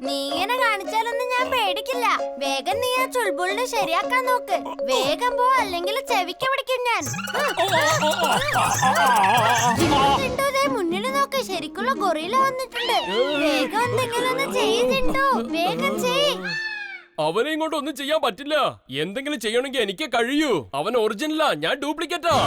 നീ ഇങ്ങനെ കാണിച്ചാലൊന്നും ഞാൻ പേടിക്കില്ല. വേഗം നീ ആ ചുൾബുളിനെ ശരിയാക്കാൻ നോക്ക്. വേഗം പോ, അല്ലെങ്കിൽ ചെവിക്ക് പിടിക്കും ഞാൻ. മുന്നിൽ നോക്ക്, ശരിക്കുള്ള ഗൊറില്ല വന്നിട്ടുണ്ട്. വേഗം എന്തെങ്കിലും ഒന്ന് ചെയ്യ് ജിണ്ടു, വേഗം ചെയ്യ്. അവനെ ഇങ്ങോട്ട് ഒന്നും ചെയ്യാൻ പറ്റില്ല. എന്തെങ്കിലും ചെയ്യണമെങ്കിൽ എനിക്ക് കഴിയൂ. അവൻ ഒറിജിനലാ, ഞാൻ ഡ്യൂപ്ലിക്കേറ്റാ.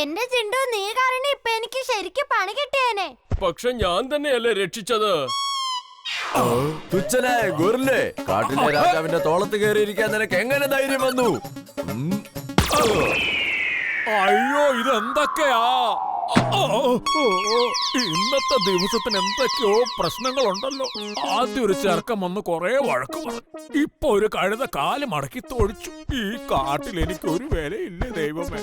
എന്റെ ജിണ്ടു, നീ കാരണം ഇപ്പൊ എനിക്ക് ശരിക്കും പണി കിട്ടിയേനെ. പക്ഷെ ഞാൻ തന്നെയല്ലേ രക്ഷിച്ചത്. തുച്ഛനായ ഗൊറില്ലേ, കാട്ടിലെ രാജാവിന്റെ തോളത്ത് കയറിയിരിക്കാൻ നിനക്ക് എങ്ങനെ ധൈര്യം വന്നു? അയ്യോ, ഇതെന്തൊക്കെയാ? ഇന്നത്തെ ദിവസത്തിന് എന്തൊക്കെയോ പ്രശ്നങ്ങളുണ്ടല്ലോ. ആദ്യം ഒരു ചെറുക്കം വന്ന് കൊറേ വഴക്ക് പറഞ്ഞു. ഇപ്പൊ ഒരു കഴുത കാല് മടക്കി തൊഴിച്ചു. ഈ കാട്ടിൽ എനിക്ക് ഒരു വിലയില്ലേ ദൈവമേ.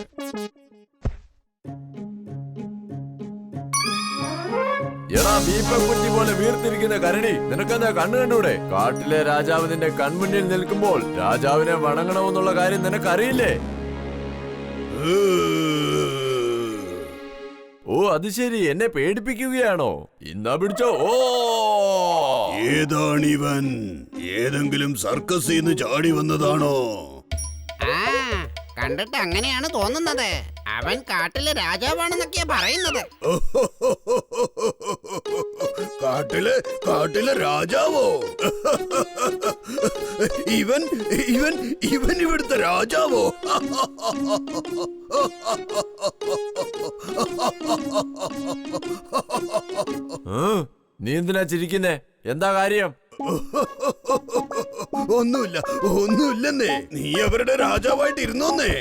എടാ ബീപ്പക്കുറ്റി പോലെ വീർത്തിരിക്കുന്ന കരടി, നിനക്കെന്താ കണ്ണു കണ്ടൂടെ? കാട്ടിലെ രാജാവ് നിന്റെ കൺമുന്നിൽ നിൽക്കുമ്പോൾ രാജാവിനെ വണങ്ങണമെന്നുള്ള കാര്യം നിനക്കറിയില്ലേ? ഓ അത് ശരി, എന്നെ പേടിപ്പിക്കുകയാണോ? ഇന്നാ പിടിച്ചോ. ഓ ഏതാണിവൻ? ഏതെങ്കിലും സർക്കസിൽ നിന്ന് ചാടി വന്നതാണോ? കണ്ടിട്ട് അങ്ങനെയാണ് തോന്നുന്നത്. അവൻ കാട്ടിലെ രാജാവാണെന്നൊക്കെയാ പറയുന്നത്. കാട്ടിലെ രാജാവോ? ഇവൻ ഇവൻ ഇവൻ ഇവിടുത്തെ രാജാവോ? നീ എന്തിനാ ചിരിക്കുന്നേ? എന്താ കാര്യം? ഒന്നുമില്ലെന്നേ. നീ അവരുടെ രാജാവായിട്ട് ഇരുന്നോന്നേ.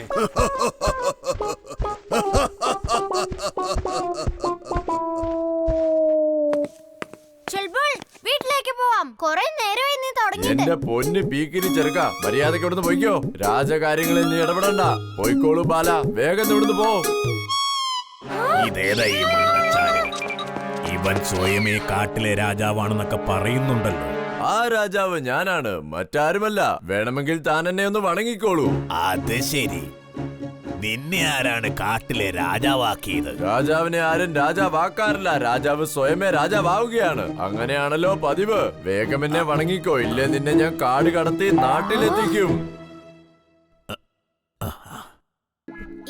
വീട്ടിലേക്ക് പോവാം. കൊറേ നേരമായി നീ തുടങ്ങിയിട്ട്. എന്റെ പൊന്ന് പീക്കിരി ചെറുക്ക, മര്യാദക്ക് ഇവിടുന്ന് പോയിക്കോ. രാജകാര്യങ്ങളിൽ നീ ഇടപെടണ്ട. പോയിക്കോളൂ ബാല, വേഗം ഇവിടുന്ന് പോ. ഇതേതാ ഈ മണ്ടച്ചാരൻ? ഇവൻ സ്വയമേ കാട്ടിലെ രാജാവാണെന്നൊക്കെ പറയുന്നുണ്ടല്ലോ. ആ രാജാവ് ഞാനാണ്, മറ്റാരുമല്ല. വേണമെങ്കിൽ താൻ എന്നെ ഒന്ന് വണങ്ങിക്കോളൂ. അത് ശരി. നിന്നെ ആരാണ് കാട്ടിലെ രാജാവാക്കിയത്? രാജാവിനെ ആരും രാജാവാക്കാറില്ല. രാജാവ് സ്വയമേ രാജാവാവുകയാണ്. അങ്ങനെയാണല്ലോ പതിവ്. വേഗം എന്നെ വണങ്ങിക്കോ, ഇല്ലേ നിന്നെ ഞാൻ കാട് കടത്തി നാട്ടിലെത്തിക്കും.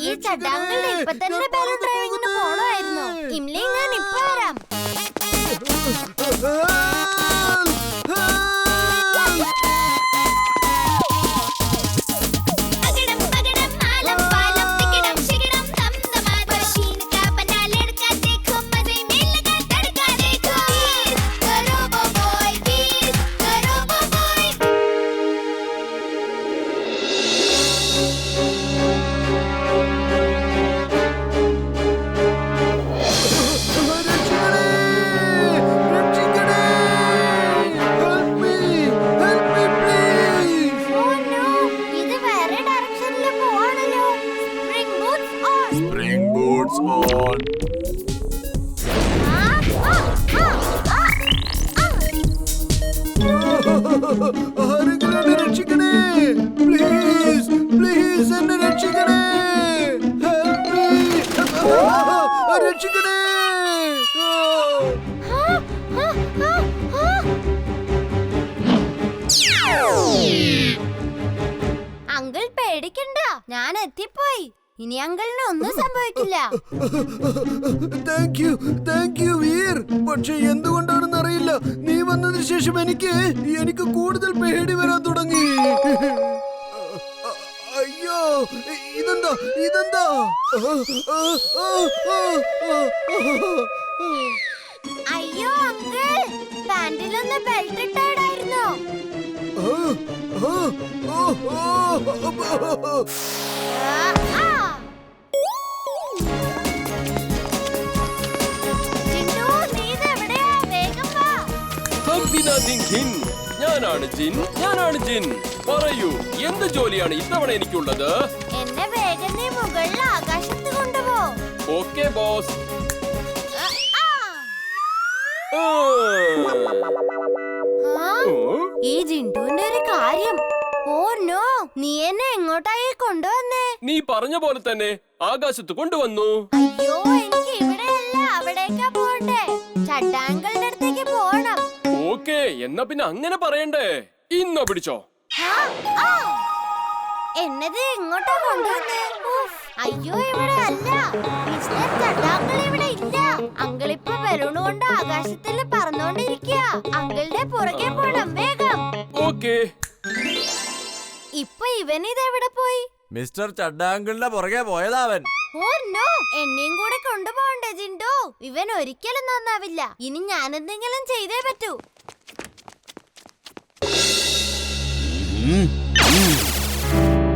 ഈ ചട്ടാങ്ങളുടെ ഇപ്പൊ തന്നെ ബാലൻ ഡ്രൈവിംഗിന് പോണമായിരുന്നു. ഇംലി, ഞാൻ ഇപ്പൊ വരാം. അങ്കിൾ പേടിക്കണ്ട, ഞാൻ എത്തിപ്പോയി. ഇനി അങ്കിളിന് ഒന്നും സംഭവിക്കില്ല. Thank you Veer. പക്ഷെ എന്തുകൊണ്ടാണെന്ന് അറിയില്ല, നീ വന്നതിന് ശേഷം എനിക്ക് കൂടുതൽ പേടി വരാൻ തുടങ്ങി. അയ്യോ, ഇതെന്താ? അയ്യോ അങ്കിൾ, പാന്റിലൊന്ന് ബെൽറ്റ് ഇട്ടായിരുന്നു. ഞാനാണ് ജിൻ. പറയൂ, എന്ത് ജോലിയാണ് ഇത്തവണ എനിക്കുള്ളത്? എന്നെ വേഗം നീ മുകളിൽ ആകാശത്ത് കൊണ്ടുപോ. Okay boss. ഈ ജിണ്ടുവിന്റെ ഒരു കാര്യം. ഓ നോ, നീ എന്നെ എങ്ങോട്ടായി കൊണ്ടുവന്നേ? നീ പറഞ്ഞ പോലെ തന്നെ ആകാശത്ത് കൊണ്ടുവന്നു. അയ്യോ, എനിക്ക് ഇവിടെയല്ല അവിടേക്കാ പോണ്ടേ. ചട്ടാങ്കളുടെ അടുത്തേക്ക് പോണം. ഓക്കേ, എന്നാ പിന്നെ അങ്ങനെ പറയണ്ടേ. ഇന്നോ പിടിച്ചോ. ആ, ആ. എന്നത് എങ്ങോട്ടാ കൊണ്ടുവന്നേ? ഉഫ്, അയ്യോ ഇവിടെ അല്ല. മിസ്റ്റർ ചട്ടാങ്കൾ ഇവിടെ ഇല്ല. അങ്കിളിപ്പോ ബലൂൺ കൊണ്ട് ആകാശത്തിൽ പറന്നോണ്ടിരിക്കുക. അങ്കിളുടെ പുറകെ പോണം വേഗം. ഓക്കേ. ഇപ്പൊ ഇവനിതെവിടെ പോയി? മിസ്റ്റർ ചഡ്ഡാങ്കിളിന്റെ പുറകെ പോയതാവൻ. ഓ നോ, എന്നെയും കൂടെ കൊണ്ടുപോകണ്ടേ ജിൻഡോ? ഇവൻ ഒരിക്കലും നന്നാവില്ല. ഇനി ഞാൻ എന്തെങ്കിലും ചെയ്തേ പറ്റൂ.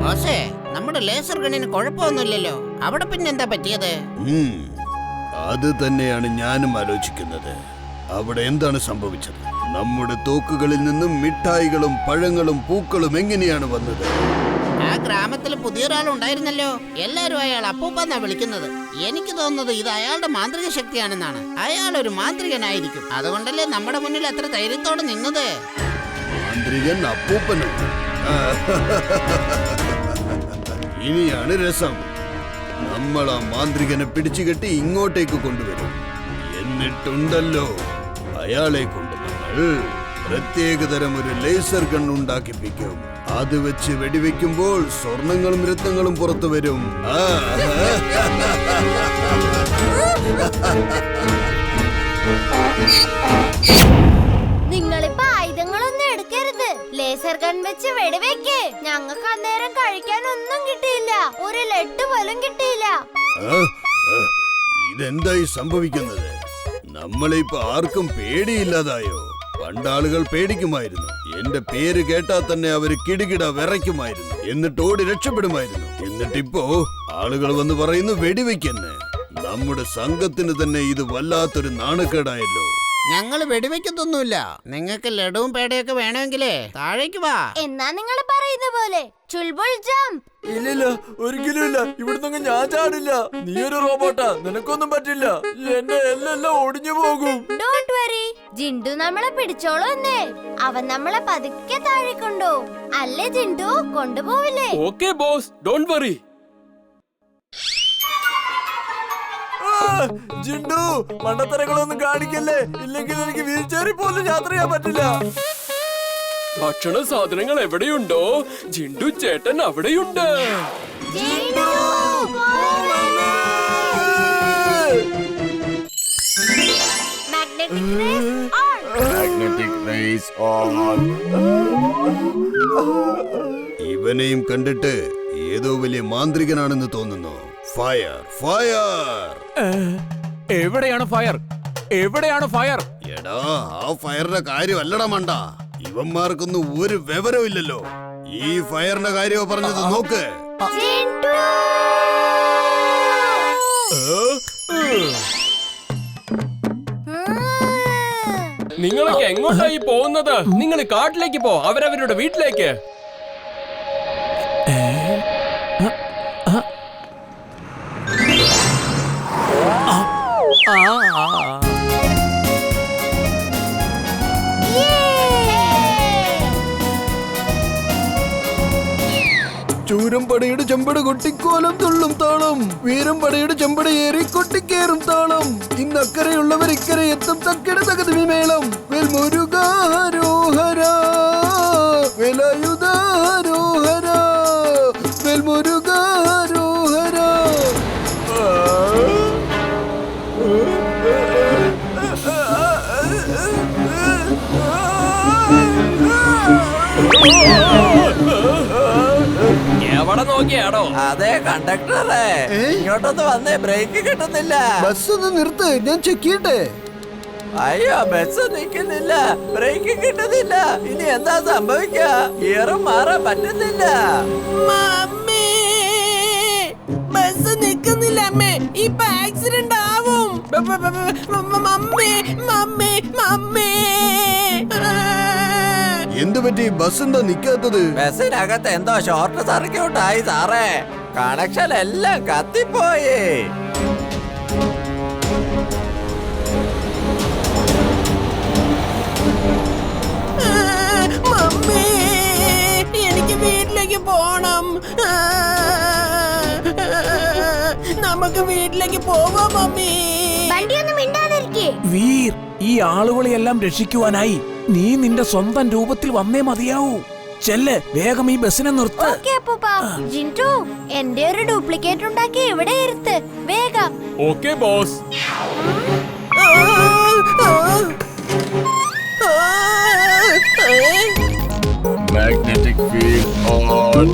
ബോസേ, നമ്മുടെ ലേസർ ഗണ്ണിന് കുഴപ്പമൊന്നുമില്ലല്ലോ. അവിടെ പിന്നെന്താ പറ്റിയത്? അത് തന്നെയാണ് ഞാനും ആലോചിക്കുന്നത്. അവിടെ എന്താണ് സംഭവിച്ചത്? നമ്മുടെ തോക്കുകളിൽ നിന്നും മിഠായികളും പഴങ്ങളും പൂക്കളും എങ്ങനെയാണ് വന്നത്? ആ ഗ്രാമത്തിൽ പുതിയൊരാളുണ്ടായിരുന്നല്ലോ. എല്ലാരും അയാൾ അപ്പൂപ്പന്നാ വിളിക്കുന്നത്. എനിക്ക് തോന്നുന്നത് ഇത് അയാളുടെ മാന്ത്രിക ശക്തിയാണെന്നാണ്. അയാൾ ഒരു മാന്ത്രികനായിരിക്കും. അതുകൊണ്ടല്ലേ നമ്മുടെ മുന്നിൽ അത്ര ധൈര്യത്തോടെ നിന്നത്. മാന്ത്രികൻ അപ്പൂപ്പനും. ഇനിയാണ് രസം. നമ്മൾ ആ മാന്ത്രികനെ പിടിച്ചുകെട്ടി ഇങ്ങോട്ടേക്ക് കൊണ്ടുവരും. എന്നിട്ടുണ്ടല്ലോ അയാളെ കൊണ്ട് നമ്മൾ പ്രത്യേകതരം ഒരു ലേസർ ഗൺ ഉണ്ടാക്കിപ്പിക്കും. അത് വെച്ച് വെടിവെക്കുമ്പോൾ സ്വർണങ്ങളും രത്നങ്ങളും പുറത്തു വരും. നിങ്ങളിപ്പോ ആയുധങ്ങളൊന്നും എടുക്കരുത്. ലേസർ ഗൺ വെച്ച് വെടിവെക്കേ. ഞങ്ങൾക്ക് അന്നേരം കഴിക്കാൻ ഒന്നും കിട്ടിയില്ല. ഒരു ലഡ് പോലും കിട്ടിയില്ല. ഇതെന്തായി സംഭവിക്കുന്നത്? നമ്മളെ ഇപ്പൊ ആർക്കും പേടിയില്ലാതായോ? പണ്ടാളുകൾ പേടിക്കുമായിരുന്നു. എന്റെ പേര് കേട്ടാൽ തന്നെ അവര് കിടുകിട വിറയ്ക്കുമായിരുന്നു. എന്നിട്ട് ഓടി രക്ഷപ്പെടുമായിരുന്നു. എന്നിട്ടിപ്പോ ആളുകൾ വന്ന് പറയുന്നു വെടിവെക്കെന്ന്. നമ്മുടെ സംഘത്തിന് തന്നെ ഇത് വല്ലാത്തൊരു നാണക്കേടായല്ലോ. ഞങ്ങൾ വെടിവെക്കത്തൊന്നുമില്ല. നിങ്ങൾക്ക് ലഡുവും പേടയൊക്കെ വേണമെങ്കിലേ താഴേക്ക് വാ. എന്നാ നിങ്ങൾ പറയുന്ന പോലെ ചുൾബുൾ ജംപ്. ഇല്ലില്ല, ഒരിക്കലും ഇല്ല. ഇവിടുന്ന് ഞാൻ ചാടില്ല. നീ ഒരു റോബോട്ടാ, നിനക്കൊന്നും പറ്റില്ല. എന്റെ എല്ലാം ഒടിഞ്ഞു പോകും. ഡോണ്ട് വറി, ജിൻഡു നമ്മളെ പിടിച്ചോളൂന്നേ. അവൻ നമ്മളെ പതുക്കെ താഴെ കൊണ്ടുപോകും. അല്ലേ ജിൻഡു? കൊണ്ടുപോവില്ലേ? Okay boss, don't worry. Jindu, മണ്ടത്തരങ്ങളൊന്നും കാണിക്കല്ലേ. ഇല്ലെങ്കിൽ എനിക്ക് വീൽ ചെയറിൽ പോലും യാത്ര ചെയ്യാൻ പറ്റില്ല. ഭക്ഷണ സാധനങ്ങൾ എവിടെയുണ്ടോ ജിൻഡു ചേട്ടൻ അവിടെയുണ്ട്. ജിൻഡു, മാഗ്നെറ്റിക് റേസ് ഓൺ. ഇവനെയും കണ്ടിട്ട് ഏതോ വലിയ മാന്ത്രികനാണെന്ന് തോന്നുന്നു. Fire, fire. എവിടെയാണ് ഫയർ? എവിടെയാണ് ഫയർ? എടാ, ആ ഫയറിന്റെ കാര്യം അല്ലടാ മണ്ട. ഇവന്മാർക്കൊന്നും ഒരു വിവരവും ഇല്ലല്ലോ. ഈ ഫയറിന്റെ കാര്യമോ പറഞ്ഞത് നോക്ക്. ജിൻഡു! നിങ്ങളൊക്കെ എങ്ങോട്ടായി പോകുന്നത്? നിങ്ങൾ കാട്ടിലേക്ക് പോ, അവരവരുടെ വീട്ടിലേക്ക്. ചൂരം പടയുടെ ചെമ്പട കൊട്ടിക്കോലം തുള്ളും താളം. വീരം പടയുടെ ചെമ്പട ഏറി കൊട്ടിക്കേറും താളം. ഇന്നക്കരയുള്ളവർ ഇക്കരെ എത്തും തക്കട തകതി മേളം. വെൽമുരുകാരോഹര, വേലായുധാരോഹര, വെൽമുരുകാരോഹര. എവിടെ നോക്കിയാടോ? അതെ കണ്ടക്ടറെ, ഇങ്ങോട്ടൊന്ന് വന്നേ. ബ്രേക്ക് കിട്ടുന്നില്ല. ബസ് ഒന്ന് നിർത്ത്, ഞാൻ ചെക്ക് ചെയ്യട്ടെ. അയ്യോ, ബസ് നിൽക്കുന്നില്ല. ബ്രേക്ക് കിട്ടുന്നില്ല. ഇനി എന്താ സംഭവിക്കുക? ഗിയറും മാറാൻ പറ്റുന്നില്ല. ബസ് നിൽക്കുന്നില്ല അമ്മേ. ഇപ്പൊ ആക്സിഡന്റ് ആവും. Mummy, mummy, mummy. എന്തു പറ്റി? ബസ് എന്താ നിക്കാത്തത്? ബസ്സിനകത്ത് എന്തോ ഷോർട്ട് സർക്യൂട്ട് ആയി സാറേ. കണക്ഷൻ എല്ലാം കത്തിപ്പോയി. മമ്മി, എനിക്ക് വീട്ടിലേക്ക് പോണം. നമുക്ക് വീട്ടിലേക്ക് പോവാം മമ്മി. വണ്ടിയൊന്നും മിണ്ടാതിരിക്കേ. വീർ, ഈ ആളുകളെയെല്ലാം രക്ഷിക്കുവാനായി നീ നിന്റെ സ്വന്തം രൂപത്തിൽ വന്നേ മതിയാവൂ. ചെല്ല്, വേഗം ഈ ബസ്സിനെ നിർത്ത്. ഓക്കേ അപ്പൂപ്പ. ജിൻറ്റു, എന്റെ ഒരു ഡ്യൂപ്ലിക്കേറ്റ് ഉണ്ടാക്കി ഇവിടെ ഇരുത്ത് വേഗം. Okay boss. Magnetic field on.